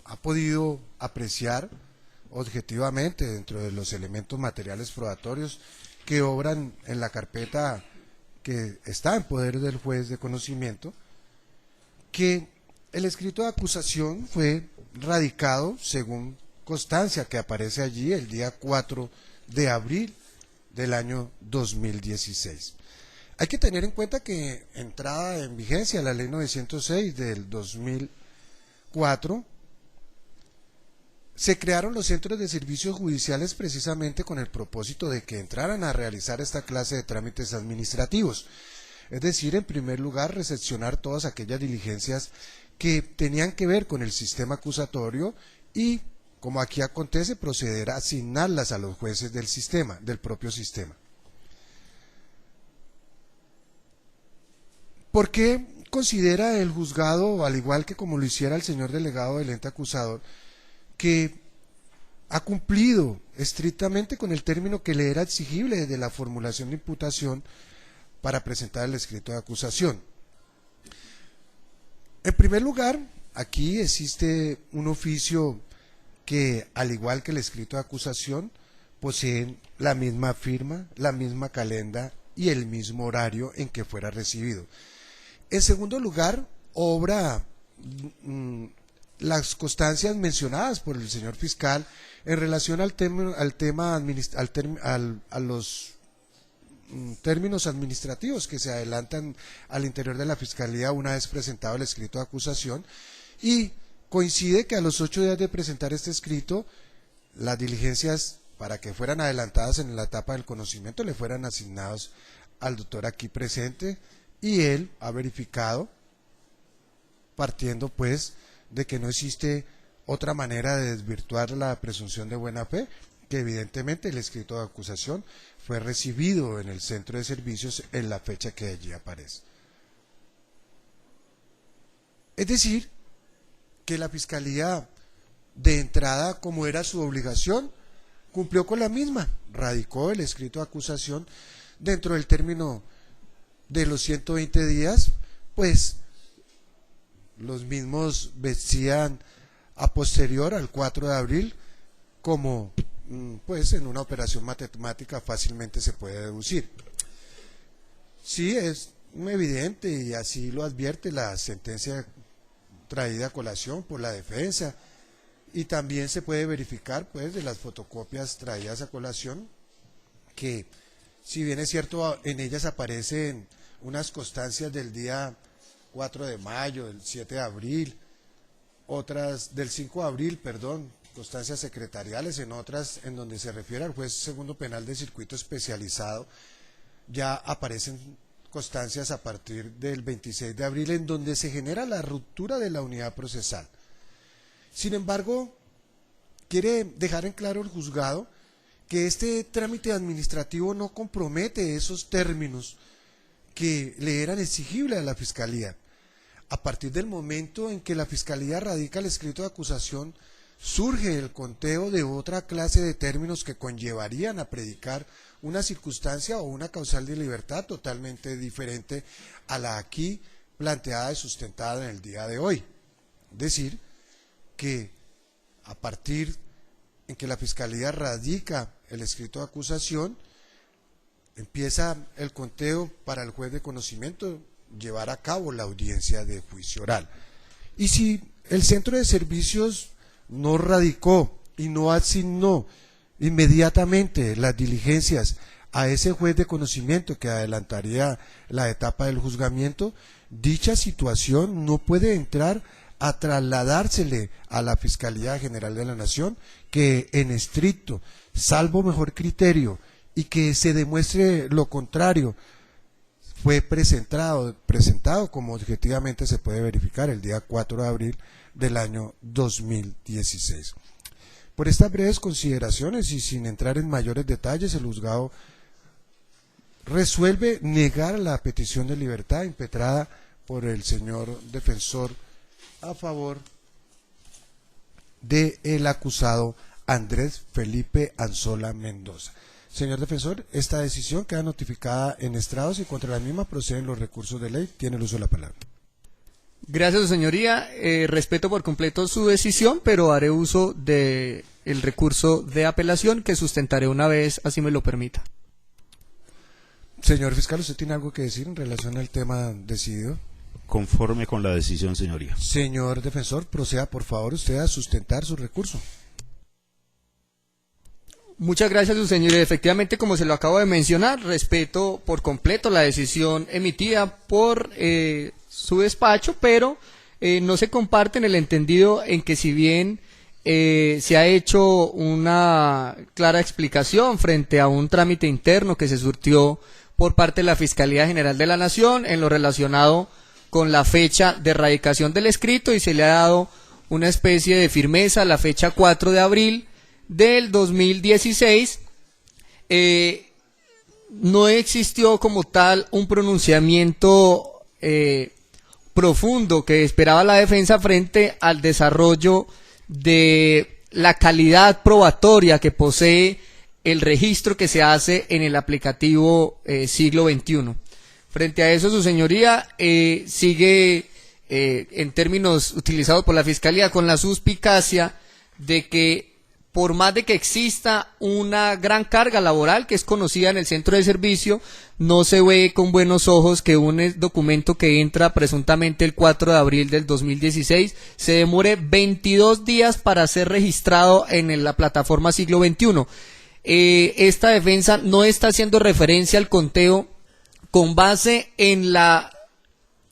ha podido apreciar objetivamente, dentro de los elementos materiales probatorios que obran en la carpeta que está en poder del juez de conocimiento, que el escrito de acusación fue radicado según constancia que aparece allí el día 4 de abril del año 2016. Hay que tener en cuenta que entrada en vigencia la ley 906 del 2004, se crearon los centros de servicios judiciales precisamente con el propósito de que entraran a realizar esta clase de trámites administrativos. Es decir, en primer lugar, recepcionar todas aquellas diligencias que tenían que ver con el sistema acusatorio y, como aquí acontece, proceder a asignarlas a los jueces del sistema, del propio sistema. ¿Por qué considera el juzgado, al igual que como lo hiciera el señor delegado del ente acusador, que ha cumplido estrictamente con el término que le era exigible desde la formulación de imputación para presentar el escrito de acusación? En primer lugar, aquí existe un oficio que, al igual que el escrito de acusación, poseen la misma firma, la misma calenda y el mismo horario en que fuera recibido. En segundo lugar, obra las constancias mencionadas por el señor fiscal en relación a los términos administrativos que se adelantan al interior de la Fiscalía una vez presentado el escrito de acusación, y coincide que a los 8 días de presentar este escrito, las diligencias para que fueran adelantadas en la etapa del conocimiento le fueran asignados al doctor aquí presente, y él ha verificado, partiendo pues de que no existe otra manera de desvirtuar la presunción de buena fe, que evidentemente el escrito de acusación fue recibido en el centro de servicios en la fecha que allí aparece. Es decir, que la Fiscalía, de entrada, como era su obligación, cumplió con la misma, radicó el escrito de acusación dentro del término de los 120 días, pues los mismos vencían a posterior al 4 de abril, como pues en una operación matemática fácilmente se puede deducir. Sí, es evidente, y así lo advierte la sentencia traída a colación por la defensa, y también se puede verificar pues de las fotocopias traídas a colación, que si bien es cierto en ellas aparecen unas constancias del día 4 de mayo, del 7 de abril, otras del 5 de abril, perdón, constancias secretariales, en otras en donde se refiere al juez segundo penal de circuito especializado, ya aparecen constancias a partir del 26 de abril en donde se genera la ruptura de la unidad procesal. Sin embargo, quiere dejar en claro el juzgado que este trámite administrativo no compromete esos términos que le eran exigibles a la Fiscalía. A partir del momento en que la Fiscalía radica el escrito de acusación, surge el conteo de otra clase de términos que conllevarían a predicar una circunstancia o una causal de libertad totalmente diferente a la aquí planteada y sustentada en el día de hoy. Es decir, que a partir en que la Fiscalía radica el escrito de acusación, empieza el conteo para el juez de conocimiento llevar a cabo la audiencia de juicio oral. Y si el centro de servicios no radicó y no asignó inmediatamente las diligencias a ese juez de conocimiento que adelantaría la etapa del juzgamiento, dicha situación no puede entrar a trasladársele a la Fiscalía General de la Nación, que en estricto, salvo mejor criterio y que se demuestre lo contrario, fue presentado como objetivamente se puede verificar el día 4 de abril del año 2016. Por estas breves consideraciones y sin entrar en mayores detalles, el juzgado resuelve negar la petición de libertad impetrada por el señor defensor a favor del acusado Andrés Felipe Anzola Mendoza. Señor defensor, esta decisión queda notificada en estrados y contra la misma proceden los recursos de ley. Tiene el uso de la palabra. Gracias, su señoría. Respeto por completo su decisión, pero haré uso del recurso de apelación que sustentaré una vez así me lo permita. Señor fiscal, ¿usted tiene algo que decir en relación al tema decidido? Conforme con la decisión, señoría. Señor defensor, proceda por favor usted a sustentar su recurso. Muchas gracias, su señoría. Efectivamente, como se lo acabo de mencionar, respeto por completo la decisión emitida por su despacho, pero no se comparte en el entendido en que si bien se ha hecho una clara explicación frente a un trámite interno que se surtió por parte de la Fiscalía General de la Nación en lo relacionado con la fecha de erradicación del escrito, y se le ha dado una especie de firmeza a la fecha 4 de abril del 2016, no existió como tal un pronunciamiento profundo que esperaba la defensa frente al desarrollo de la calidad probatoria que posee el registro que se hace en el aplicativo siglo XXI. Frente a eso, su señoría sigue, en términos utilizados por la Fiscalía, con la suspicacia de que por más de que exista una gran carga laboral que es conocida en el centro de servicio, no se ve con buenos ojos que un documento que entra presuntamente el 4 de abril del 2016 se demore 22 días para ser registrado en la plataforma siglo XXI. Esta defensa no está haciendo referencia al conteo con base en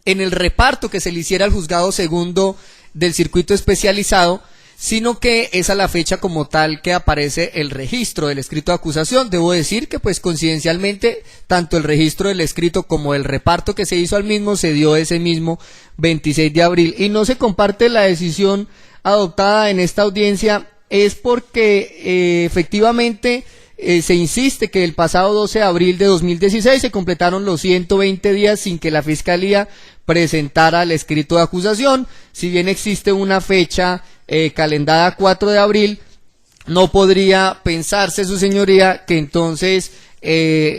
el reparto que se le hiciera al juzgado segundo del circuito especializado, sino que es a la fecha como tal que aparece el registro del escrito de acusación. Debo decir que pues coincidencialmente tanto el registro del escrito como el reparto que se hizo al mismo se dio ese mismo 26 de abril, y no se comparte la decisión adoptada en esta audiencia es porque efectivamente se insiste que el pasado 12 de abril de 2016 se completaron los 120 días sin que la Fiscalía presentara el escrito de acusación. Si bien existe una fecha calendada 4 de abril, no podría pensarse, su señoría, que entonces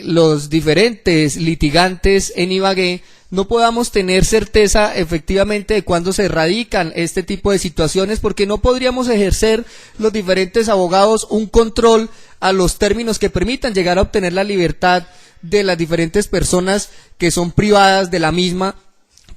los diferentes litigantes en Ibagué no podamos tener certeza efectivamente de cuándo se radican este tipo de situaciones, porque no podríamos ejercer los diferentes abogados un control a los términos que permitan llegar a obtener la libertad de las diferentes personas que son privadas de la misma,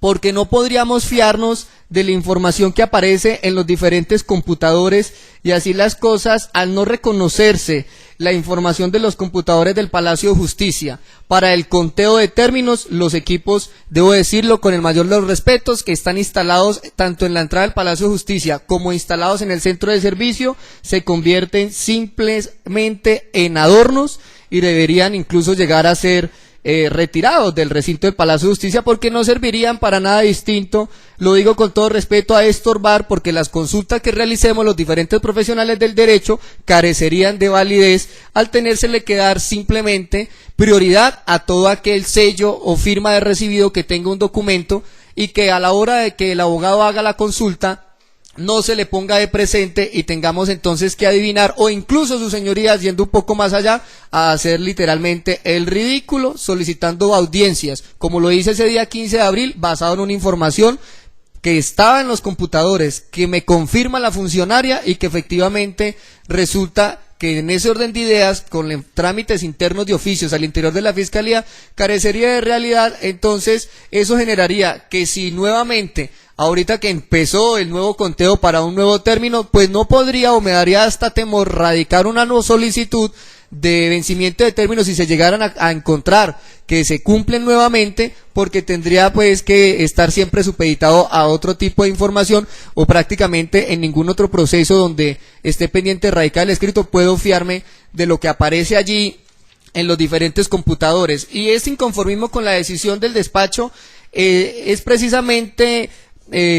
porque no podríamos fiarnos de la información que aparece en los diferentes computadores, y así las cosas, al no reconocerse la información de los computadores del Palacio de Justicia para el conteo de términos, los equipos, debo decirlo con el mayor de los respetos, que están instalados tanto en la entrada del Palacio de Justicia como instalados en el centro de servicio, se convierten simplemente en adornos y deberían incluso llegar a ser retirados del recinto del Palacio de Justicia, porque no servirían para nada distinto, lo digo con todo respeto, a estorbar, porque las consultas que realicemos los diferentes profesionales del derecho carecerían de validez al tenérsele que dar simplemente prioridad a todo aquel sello o firma de recibido que tenga un documento, y que a la hora de que el abogado haga la consulta no se le ponga de presente y tengamos entonces que adivinar, o incluso, su señoría, yendo un poco más allá, a hacer literalmente el ridículo solicitando audiencias, como lo hice ese día 15 de abril, basado en una información que estaba en los computadores, que me confirma la funcionaria y que efectivamente resulta que en ese orden de ideas, con trámites internos de oficios al interior de la Fiscalía, carecería de realidad. Entonces eso generaría que si nuevamente, ahorita que empezó el nuevo conteo para un nuevo término, pues no podría, o me daría hasta temor, radicar una solicitud de vencimiento de términos si se llegaran a encontrar que se cumplen nuevamente, porque tendría pues que estar siempre supeditado a otro tipo de información, o prácticamente en ningún otro proceso donde esté pendiente de radicar el escrito puedo fiarme de lo que aparece allí en los diferentes computadores. Y ese inconformismo con la decisión del despacho es precisamente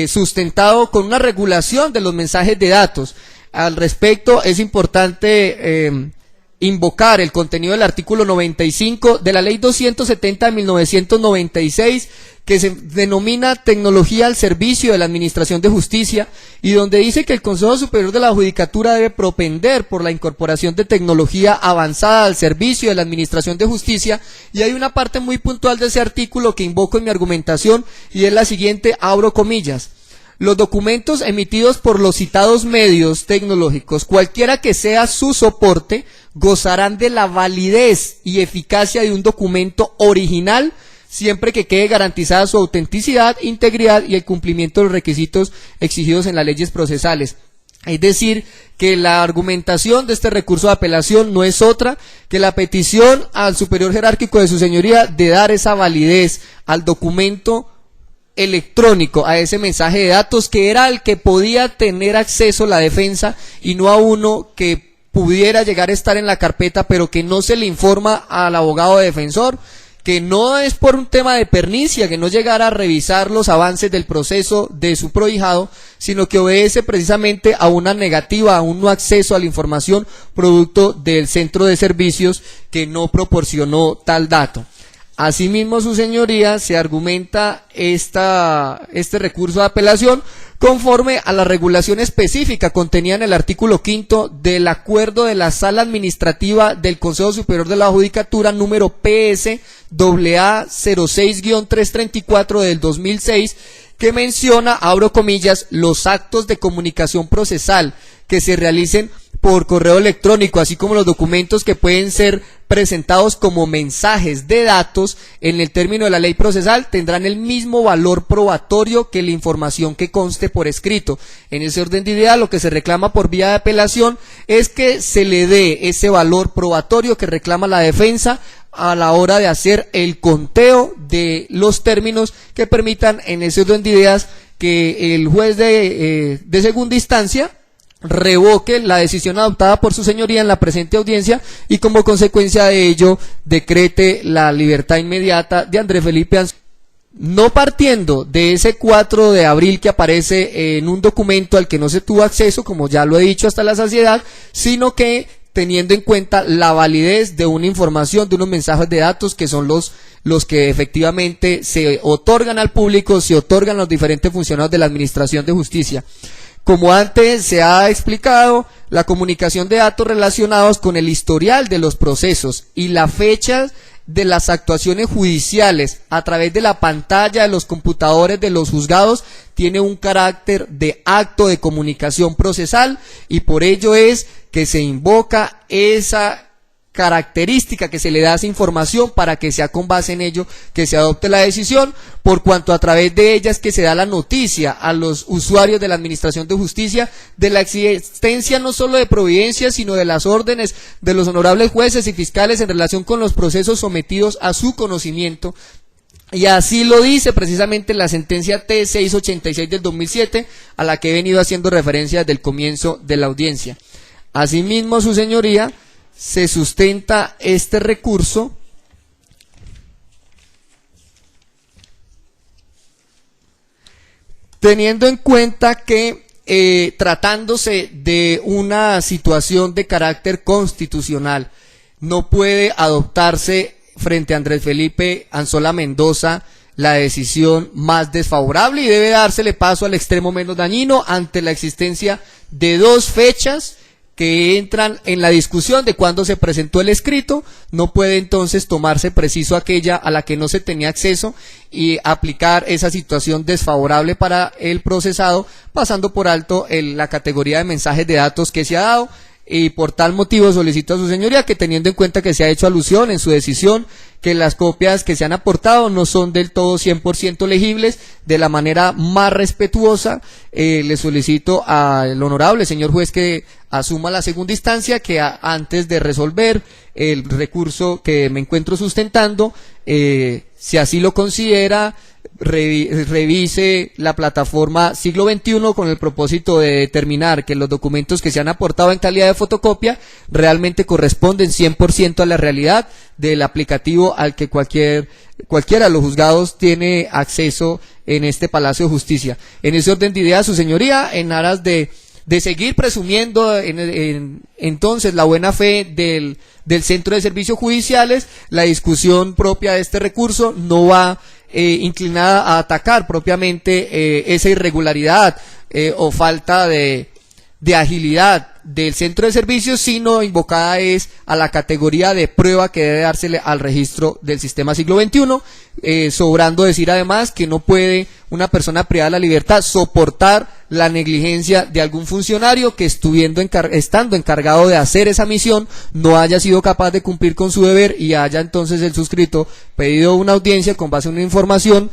sustentado con una regulación de los mensajes de datos. Al respecto es importante invocar el contenido del artículo 95 de la ley 270 de 1996, que se denomina tecnología al servicio de la administración de justicia, y donde dice que el Consejo Superior de la Judicatura debe propender por la incorporación de tecnología avanzada al servicio de la administración de justicia. Y hay una parte muy puntual de ese artículo que invoco en mi argumentación, y es la siguiente, abro comillas: los documentos emitidos por los citados medios tecnológicos, cualquiera que sea su soporte, gozarán de la validez y eficacia de un documento original, siempre que quede garantizada su autenticidad, integridad y el cumplimiento de los requisitos exigidos en las leyes procesales. Es decir, que la argumentación de este recurso de apelación no es otra que la petición al superior jerárquico de su señoría de dar esa validez al documento electrónico, a ese mensaje de datos, que era al que podía tener acceso la defensa, y no a uno que pudiera llegar a estar en la carpeta pero que no se le informa al abogado defensor, que no es por un tema de pernicia, que no llegara a revisar los avances del proceso de su prohijado, sino que obedece precisamente a una negativa, a un no acceso a la información producto del centro de servicios que no proporcionó tal dato. Asimismo, su señoría se argumenta este recurso de apelación conforme a la regulación específica contenida en el artículo 5 del acuerdo de la Sala Administrativa del Consejo Superior de la Judicatura número PS AA 06-334 del 2006, que menciona, abro comillas, los actos de comunicación procesal que se realicen por correo electrónico, así como los documentos que pueden ser presentados como mensajes de datos en el término de la ley procesal, tendrán el mismo valor probatorio que la información que conste por escrito. En ese orden de idea, lo que se reclama por vía de apelación es que se le dé ese valor probatorio que reclama la defensa a la hora de hacer el conteo de los términos que permitan, en ese orden de ideas, que el juez de segunda instancia revoque la decisión adoptada por su señoría en la presente audiencia, y como consecuencia de ello decrete la libertad inmediata de Andrés Felipe Anzolame, no partiendo de ese 4 de abril que aparece en un documento al que no se tuvo acceso, como ya lo he dicho hasta la saciedad, sino que teniendo en cuenta la validez de una información, de unos mensajes de datos que son los que efectivamente se otorgan al público, se otorgan a los diferentes funcionarios de la administración de justicia. Como antes se ha explicado, la comunicación de datos relacionados con el historial de los procesos y la fecha de las actuaciones judiciales a través de la pantalla de los computadores de los juzgados tiene un carácter de acto de comunicación procesal, y por ello es que se invoca esa característica que se le da a esa información para que sea con base en ello que se adopte la decisión, por cuanto a través de ella es que se da la noticia a los usuarios de la administración de justicia de la existencia no solo de providencias, sino de las órdenes de los honorables jueces y fiscales en relación con los procesos sometidos a su conocimiento. Y así lo dice precisamente la sentencia T686 del 2007, a la que he venido haciendo referencia desde el comienzo de la audiencia. Asimismo, su señoría, se sustenta este recurso teniendo en cuenta que tratándose de una situación de carácter constitucional, no puede adoptarse frente a Andrés Felipe Anzolame Mendoza la decisión más desfavorable, y debe dársele paso al extremo menos dañino ante la existencia de dos fechas que entran en la discusión de cuándo se presentó el escrito, no puede entonces tomarse preciso aquella a la que no se tenía acceso y aplicar esa situación desfavorable para el procesado, pasando por alto la categoría de mensajes de datos que se ha dado. Y por tal motivo solicito a su señoría que, teniendo en cuenta que se ha hecho alusión en su decisión que las copias que se han aportado no son del todo 100% legibles, de la manera más respetuosa, le solicito al honorable señor juez que asuma la segunda instancia, que antes de resolver el recurso que me encuentro sustentando, si así lo considera, revise la plataforma Siglo XXI con el propósito de determinar que los documentos que se han aportado en calidad de fotocopia realmente corresponden 100% a la realidad del aplicativo al que cualquiera de los juzgados tiene acceso en este Palacio de Justicia. En ese orden de ideas, su señoría, en aras de seguir presumiendo entonces la buena fe del Centro de Servicios Judiciales, la discusión propia de este recurso no va inclinada a atacar propiamente esa irregularidad o falta de agilidad del Centro de Servicios, sino invocada es a la categoría de prueba que debe dársele al registro del sistema Siglo XXI, sobrando decir además que no puede una persona privada de la libertad soportar la negligencia de algún funcionario que estando encargado de hacer esa misión no haya sido capaz de cumplir con su deber y haya entonces el suscrito pedido una audiencia con base en una información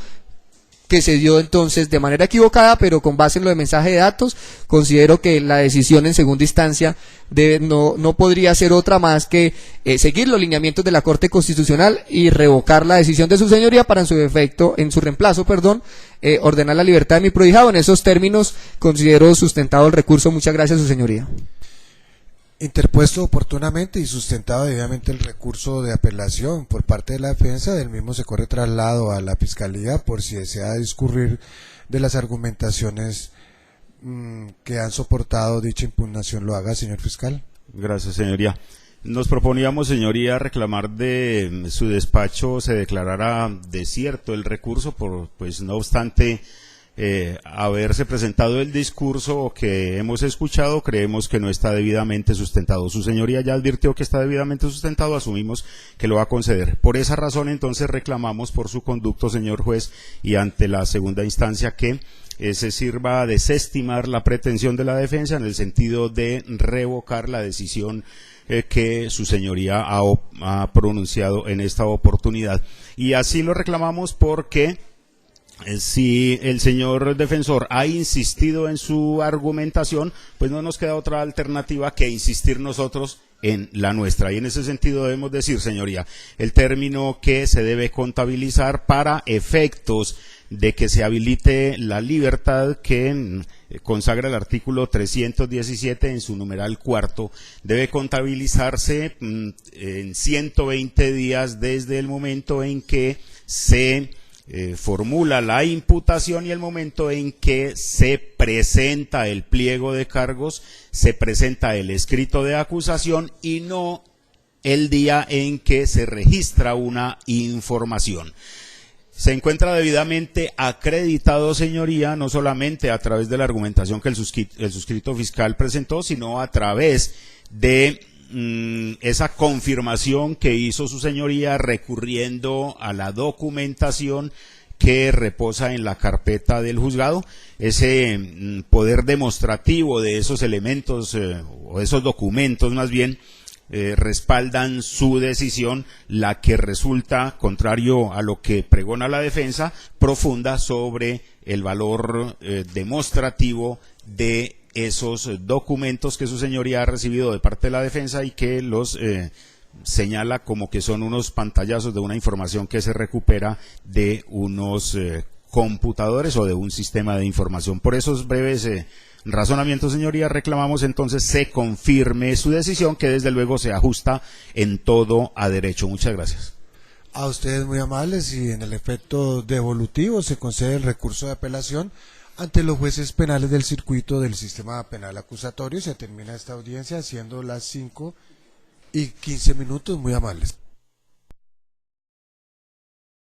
que se dio entonces de manera equivocada, pero con base en lo de mensaje de datos. Considero que la decisión en segunda instancia no podría ser otra más que seguir los lineamientos de la Corte Constitucional y revocar la decisión de su señoría para en su reemplazo, ordenar la libertad de mi prohijado. En esos términos considero sustentado el recurso. Muchas gracias, su señoría. Interpuesto oportunamente y sustentado debidamente el recurso de apelación por parte de la defensa, del mismo se corre traslado a la Fiscalía por si desea discurrir de las argumentaciones que han soportado dicha impugnación. Lo haga, señor fiscal. Gracias, señoría. Nos proponíamos, señoría, reclamar de su despacho se declarara desierto el recurso, pues no obstante haberse presentado el discurso que hemos escuchado, creemos que no está debidamente sustentado. Su señoría ya advirtió que está debidamente sustentado, asumimos que lo va a conceder. Por esa razón, entonces, reclamamos por su conducto, señor juez, y ante la segunda instancia que se sirva a desestimar la pretensión de la defensa en el sentido de revocar la decisión que su señoría ha pronunciado en esta oportunidad. Y así lo reclamamos porque si el señor defensor ha insistido en su argumentación, pues no nos queda otra alternativa que insistir nosotros en la nuestra. Y en ese sentido debemos decir, señoría, el término que se debe contabilizar para efectos de que se habilite la libertad que consagra el artículo 317 en su numeral cuarto, debe contabilizarse en 120 días desde el momento en que se formula la imputación y el momento en que se presenta el pliego de cargos, se presenta el escrito de acusación y no el día en que se registra una información. Se encuentra debidamente acreditado, señoría, no solamente a través de la argumentación que el suscrito fiscal presentó, sino a través de esa confirmación que hizo su señoría recurriendo a la documentación que reposa en la carpeta del juzgado. Ese poder demostrativo de esos elementos o esos documentos más bien respaldan su decisión, la que resulta, contrario a lo que pregona la defensa, profunda sobre el valor demostrativo de esos documentos que su señoría ha recibido de parte de la defensa y que los señala como que son unos pantallazos de una información que se recupera de unos computadores o de un sistema de información. Por esos breves razonamientos, señoría, reclamamos entonces se confirme su decisión, que desde luego se ajusta en todo a derecho. Muchas gracias. A ustedes muy amables, y en el efecto devolutivo se concede el recurso de apelación ante los jueces penales del circuito del sistema penal acusatorio. Se termina esta audiencia siendo las 5:15. Muy amables.